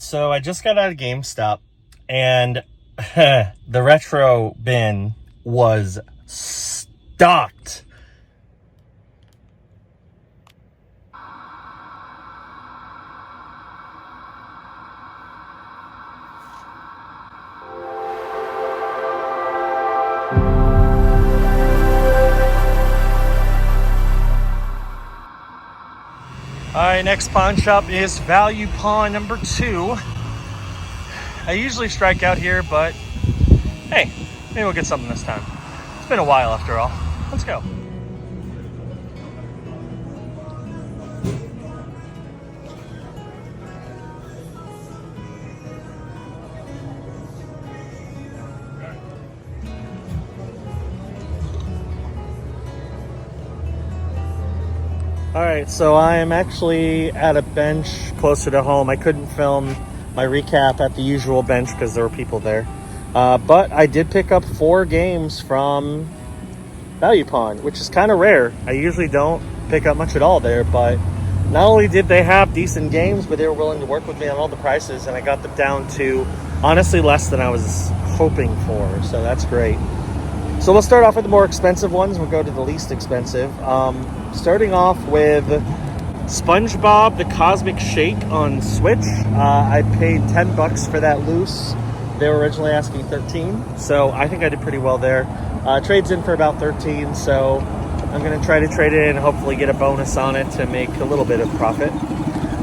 So I just got out of GameStop and the retro bin was stocked. All right, next pawn shop is Value Pawn number 2. I usually strike out here, but hey, maybe we'll get something this time. It's been a while after all. Let's go. All right, so I am actually at a bench closer to home. I couldn't film my recap at the usual bench because there were people there. But I did pick up 4 games from Value Pawn, which is kind of rare. I usually don't pick up much at all there, but not only did they have decent games, but they were willing to work with me on all the prices, and I got them down to honestly less than I was hoping for, so that's great. So we'll start off with the more expensive ones. We'll go to the least expensive. Starting off with SpongeBob The Cosmic Shake on Switch. I paid $10 for that loose. They were originally asking $13, so I think I did pretty well there. Trades in for about $13, so I'm going to try to trade it in and hopefully get a bonus on it to make a little bit of profit.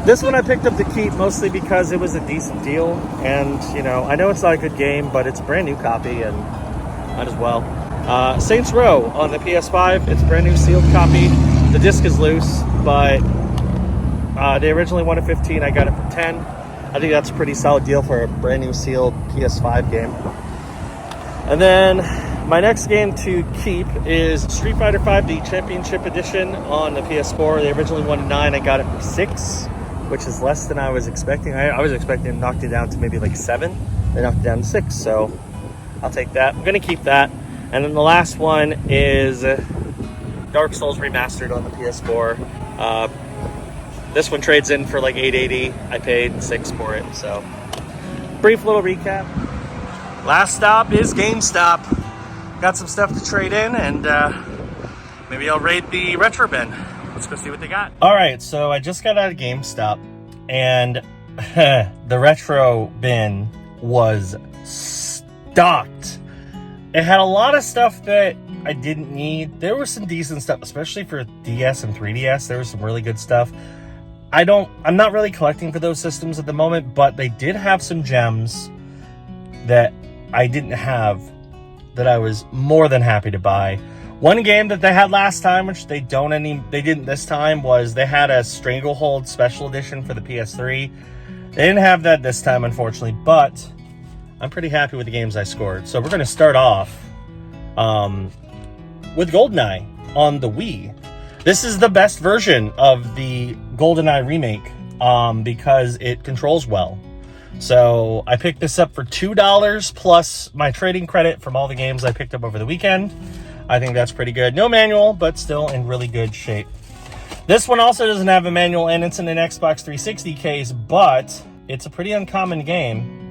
This one I picked up to keep mostly because it was a decent deal, and you know, I know it's not a good game, but it's a brand new copy and might as well. Saints Row on the PS5. It's a brand new sealed copy. The disc is loose, but they originally wanted $15. I got it for $10. I think that's a pretty solid deal for a brand new sealed PS5 game. And then my next game to keep is Street Fighter V, the Championship Edition on the PS4. They originally wanted $9. I got it for $6, which is less than I was expecting. I was expecting to knock it down to maybe like $7. They knocked it down to $6, so I'll take that. I'm going to keep that. And then the last one is Dark Souls Remastered on the PS4. This one trades in for like $8.80. I paid $6 for it. So, brief little recap. Last stop is GameStop. Got some stuff to trade in, and maybe I'll raid the retro bin. Let's go see what they got. All right, so I just got out of GameStop, and the retro bin was stocked. It had a lot of stuff that I didn't need. There was some decent stuff, especially for DS and 3DS. There was some really good stuff. I'm not really collecting for those systems at the moment, but they did have some gems that I didn't have that I was more than happy to buy. One game that they had last time, which they didn't this time, was they had a Stranglehold Special Edition for the PS3. They didn't have that this time, unfortunately, but I'm pretty happy with the games I scored. So we're going to start off with GoldenEye on the Wii. This is the best version of the GoldenEye remake because it controls well. So I picked this up for $2 plus my trading credit from all the games I picked up over the weekend. I think that's pretty good. No manual, but still in really good shape. This one also doesn't have a manual, and it's in an Xbox 360 case, but it's a pretty uncommon game.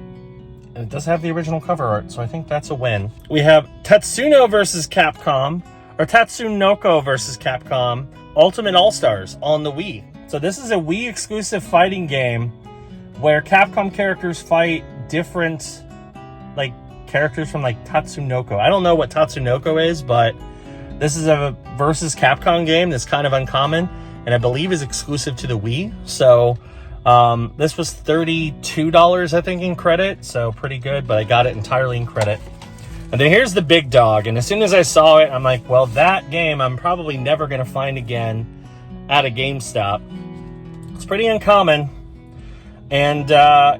And it does have the original cover art, so I think that's a win. We have Tatsunoko versus Capcom versus Capcom Ultimate All-Stars on the Wii. So this is a Wii exclusive fighting game where Capcom characters fight different characters from Tatsunoko. I don't know what Tatsunoko is, but this is a versus Capcom game that's kind of uncommon, and I believe is exclusive to the Wii. So this was $32, I think, in credit, so pretty good, but I got it entirely in credit. And then here's the big dog, and as soon as I saw it, I'm like, well, that game I'm probably never going to find again at a GameStop. It's pretty uncommon, and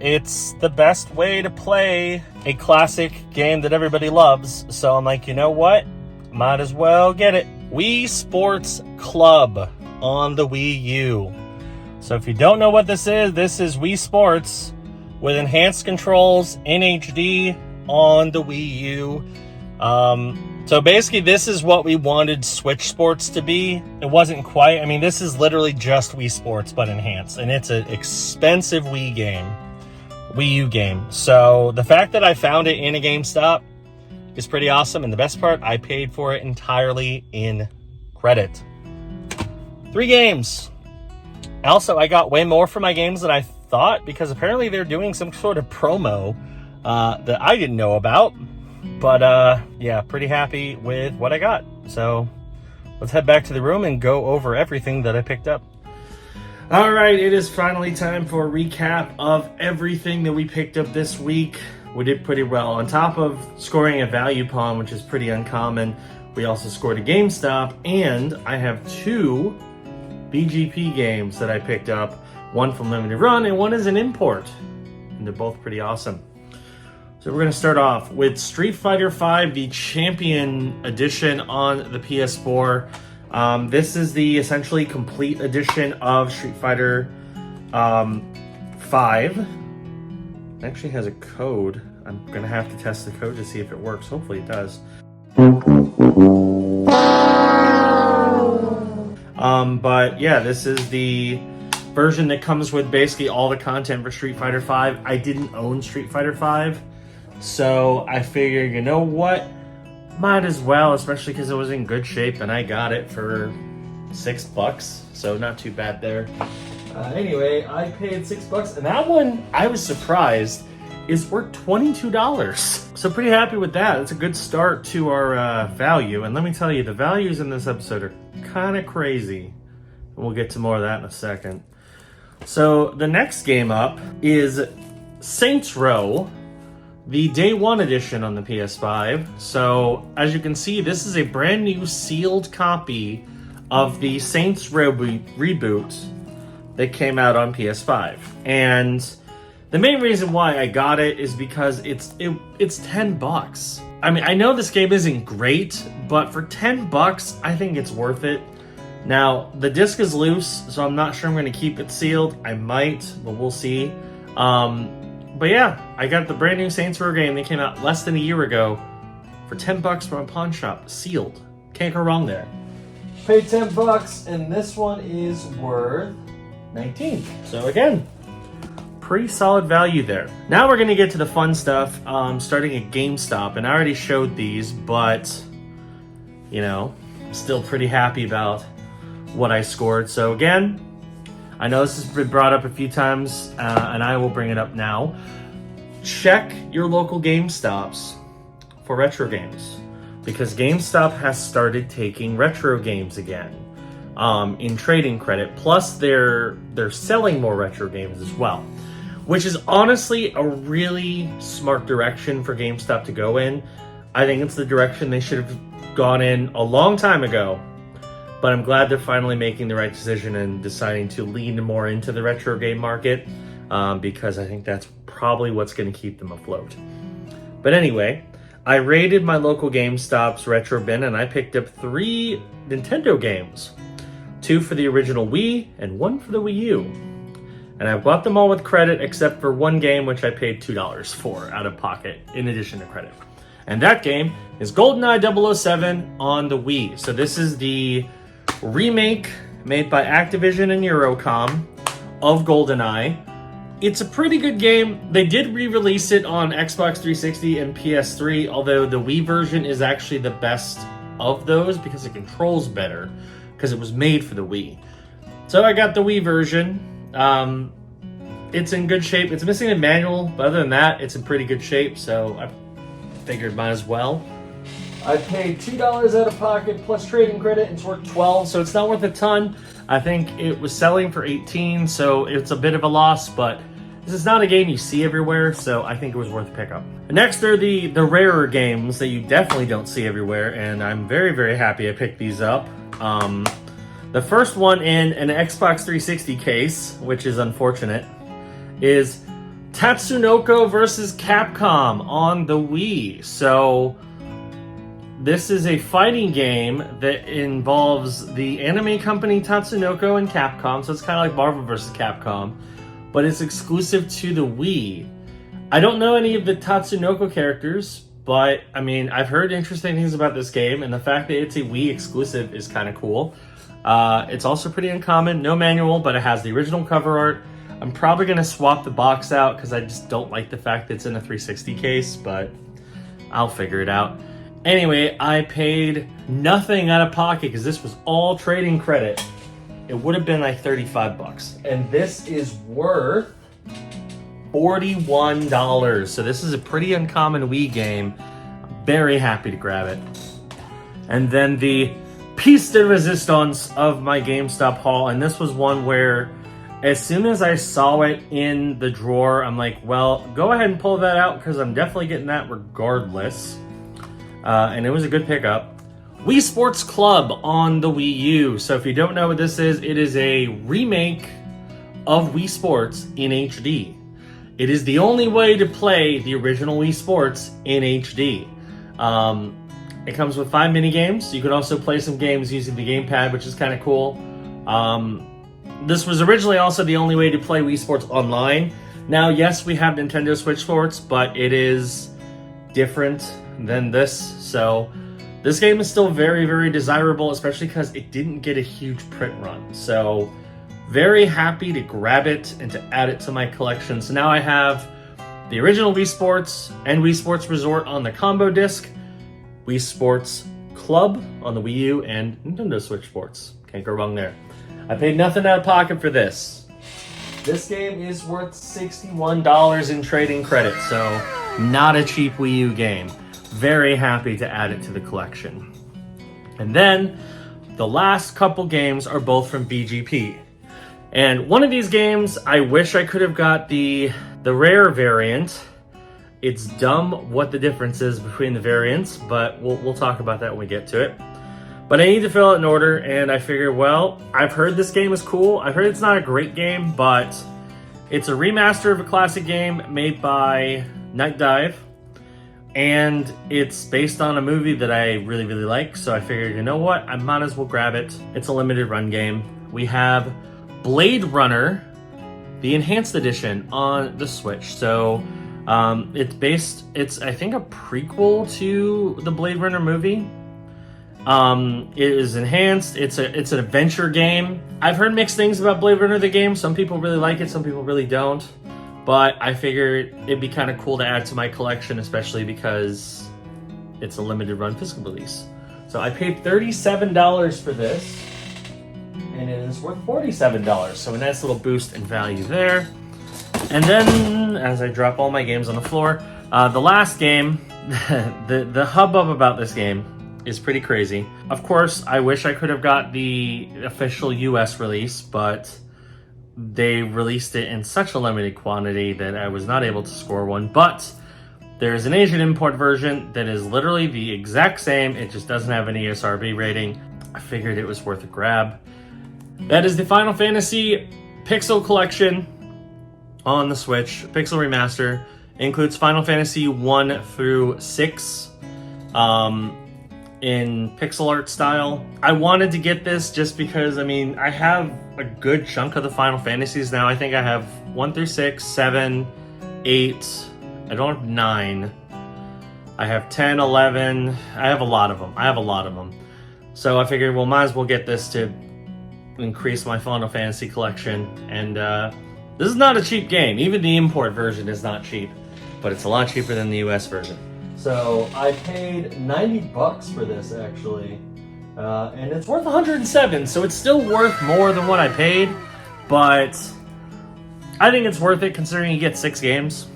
it's the best way to play a classic game that everybody loves, so I'm like, you know what? Might as well get it. Wii Sports Club on the Wii U. So if you don't know what this is Wii Sports with enhanced controls in HD on the Wii U. So basically this is what we wanted Switch Sports to be. It wasn't quite. I mean, this is literally just Wii Sports but enhanced, and it's an expensive Wii game. Wii U game. So the fact that I found it in a GameStop is pretty awesome. And the best part, I paid for it entirely in credit. 3 games. Also, I got way more for my games than I thought because apparently they're doing some sort of promo that I didn't know about. But yeah, pretty happy with what I got. So let's head back to the room and go over everything that I picked up. All right, it is finally time for a recap of everything that we picked up this week. We did pretty well. On top of scoring a value pawn, which is pretty uncommon, we also scored a GameStop, and I have 2 BGP games that I picked up. One from Limited Run, and one is an import. And they're both pretty awesome. So we're going to start off with Street Fighter V, the Champion Edition on the PS4. This is the essentially complete edition of Street Fighter 5. It actually has a code. I'm going to have to test the code to see if it works. Hopefully it does. But yeah, this is the version that comes with basically all the content for Street Fighter V. I didn't own Street Fighter V, so I figured, you know what? Might as well, especially because it was in good shape and I got it for $6, so not too bad there. Anyway, I paid $6, and that one, I was surprised, is worth $22. So pretty happy with that. It's a good start to our value. And let me tell you, the values in this episode are kind of crazy. We'll get to more of that in a second. So the next game up is Saints Row, the Day 1 edition on the PS5. So as you can see, this is a brand new sealed copy of the Saints Row reboot that came out on PS5. And the main reason why I got it is because it's $10. I mean, I know this game isn't great, but for $10, I think it's worth it. Now, the disc is loose, so I'm not sure I'm going to keep it sealed. I might, but we'll see. But yeah, I got the brand new Saints Row game that came out less than a year ago for $10 from a pawn shop, sealed. Can't go wrong there. Paid $10, and this one is worth $19. So again, pretty solid value there. Now we're going to get to the fun stuff, starting at GameStop. And I already showed these, but, you know, still pretty happy about what I scored. So again, I know this has been brought up a few times, and I will bring it up now. Check your local GameStops for retro games, because GameStop has started taking retro games again in trading credit. Plus, they're selling more retro games as well, which is honestly a really smart direction for GameStop to go in. I think it's the direction they should have gone in a long time ago. But I'm glad they're finally making the right decision and deciding to lean more into the retro game market, because I think that's probably what's going to keep them afloat. But anyway, I raided my local GameStop's retro bin and I picked up 3 Nintendo games. 2 for the original Wii and 1 for the Wii U. And I bought them all with credit except for one game which I paid $2 for out of pocket in addition to credit. And that game is GoldenEye 007 on the Wii. So this is the remake made by Activision and Eurocom of GoldenEye. It's a pretty good game. They did re-release it on Xbox 360 and PS3, although the Wii version is actually the best of those because it controls better, because it was made for the Wii. So I got the Wii version. It's in good shape. It's missing a manual, but other than that, it's in pretty good shape, so I figured might as well. I paid $2 out of pocket plus trading credit, and it's worth $12, so it's not worth a ton. I think it was selling for $18, so it's a bit of a loss, but this is not a game you see everywhere, so I think it was worth a pickup. Next are the rarer games that you definitely don't see everywhere, and I'm very, very happy I picked these up. The first one in an Xbox 360 case, which is unfortunate, is Tatsunoko vs. Capcom on the Wii. So this is a fighting game that involves the anime company Tatsunoko and Capcom, so it's kind of like Marvel vs. Capcom, but it's exclusive to the Wii. I don't know any of the Tatsunoko characters, but I mean, I've heard interesting things about this game, and the fact that it's a Wii exclusive is kind of cool. It's also pretty uncommon, no manual, but it has the original cover art. I'm probably going to swap the box out because I just don't like the fact that it's in a 360 case, but I'll figure it out. Anyway, I paid nothing out of pocket because this was all trading credit. It would have been like 35 bucks. And this is worth $41. So this is a pretty uncommon Wii game. I'm very happy to grab it. And then the piece de resistance of my GameStop haul. And this was one where as soon as I saw it in the drawer, I'm like, well, go ahead and pull that out because I'm definitely getting that regardless. And it was a good pickup. Wii Sports Club on the Wii U. So if you don't know what this is, it is a remake of Wii Sports in HD. It is the only way to play the original Wii Sports in HD. It comes with 5 mini games. You can also play some games using the gamepad, which is kind of cool. This was originally also the only way to play Wii Sports online. Now, yes, we have Nintendo Switch Sports, but it is different than this. So this game is still very, very desirable, especially because it didn't get a huge print run. So very happy to grab it and to add it to my collection. So now I have the original Wii Sports and Wii Sports Resort on the combo disc, Wii Sports Club on the Wii U, and Nintendo Switch Sports. Can't go wrong there. I paid nothing out of pocket for this. This game is worth $61 in trading credit, so not a cheap Wii U game. Very happy to add it to the collection. And then the last couple games are both from BGP. And one of these games, I wish I could have got the rare variant. It's dumb what the difference is between the variants, but we'll talk about that when we get to it. But I need to fill it in order, and I figured, well, I've heard this game is cool. I've heard it's not a great game, but it's a remaster of a classic game made by Night Dive. And it's based on a movie that I really, really like. So I figured, you know what? I might as well grab it. It's a limited run game. We have Blade Runner, the Enhanced Edition on the Switch. So it's I think a prequel to the Blade Runner movie. It is enhanced. It's an adventure game. I've heard mixed things about Blade Runner the game. Some people really like it, some people really don't. But I figured it'd be kind of cool to add to my collection, especially because it's a limited run physical release. So I paid $37 for this, and it is worth $47. So a nice little boost in value there. And then, as I drop all my games on the floor, the last game, the hubbub about this game is pretty crazy. Of course, I wish I could have got the official US release, but they released it in such a limited quantity that I was not able to score one. But there's an Asian import version that is literally the exact same. It just doesn't have an ESRB rating. I figured it was worth a grab. That is the Final Fantasy Pixel Collection on the Switch. Pixel Remaster includes Final Fantasy 1 through 6 in pixel art style. I wanted to get this just because, I mean, I have a good chunk of the Final Fantasies now. I think I have 1 through 6, 7, 8, I don't have 9. I have 10, 11, I have a lot of them. So I figured, well, might as well get this to increase my Final Fantasy collection. And this is not a cheap game. Even the import version is not cheap, but it's a lot cheaper than the US version. So I paid 90 bucks for this, actually, and it's worth 107, so it's still worth more than what I paid, but I think it's worth it considering you get 6 games,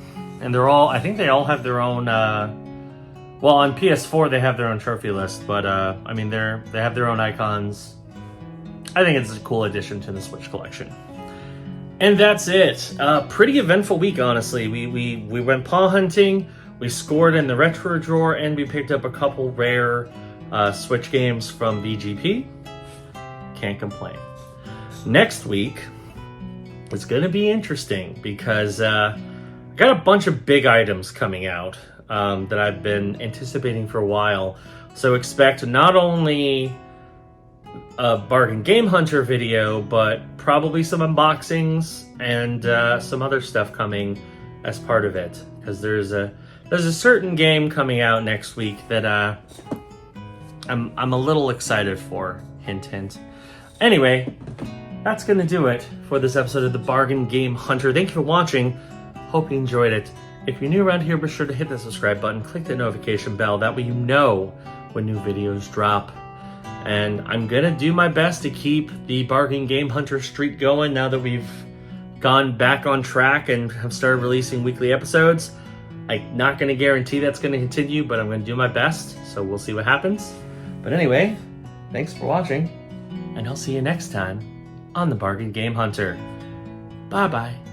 and I think they all have their own, well, on PS4 they have their own trophy list, but I mean, they have their own icons. I think it's a cool addition to the Switch collection. And that's it. Pretty eventful week, honestly. We went paw hunting. We scored in the retro drawer, and we picked up a couple rare Switch games from BGP. Can't complain. Next week, it's going to be interesting because I got a bunch of big items coming out that I've been anticipating for a while. So expect not only a Bargain Game Hunter video, but probably some unboxings and some other stuff coming as part of it. Because there's a certain game coming out next week that I'm a little excited for. Hint, hint. Anyway, that's going to do it for this episode of the Bargain Game Hunter. Thank you for watching. Hope you enjoyed it. If you're new around here, be sure to hit the subscribe button, click the notification bell. That way you know when new videos drop. And I'm going to do my best to keep the Bargain Game Hunter streak going now that we've gone back on track and have started releasing weekly episodes. I'm not going to guarantee that's going to continue, but I'm going to do my best, so we'll see what happens. But anyway, thanks for watching, and I'll see you next time on the Bargain Game Hunter. Bye-bye.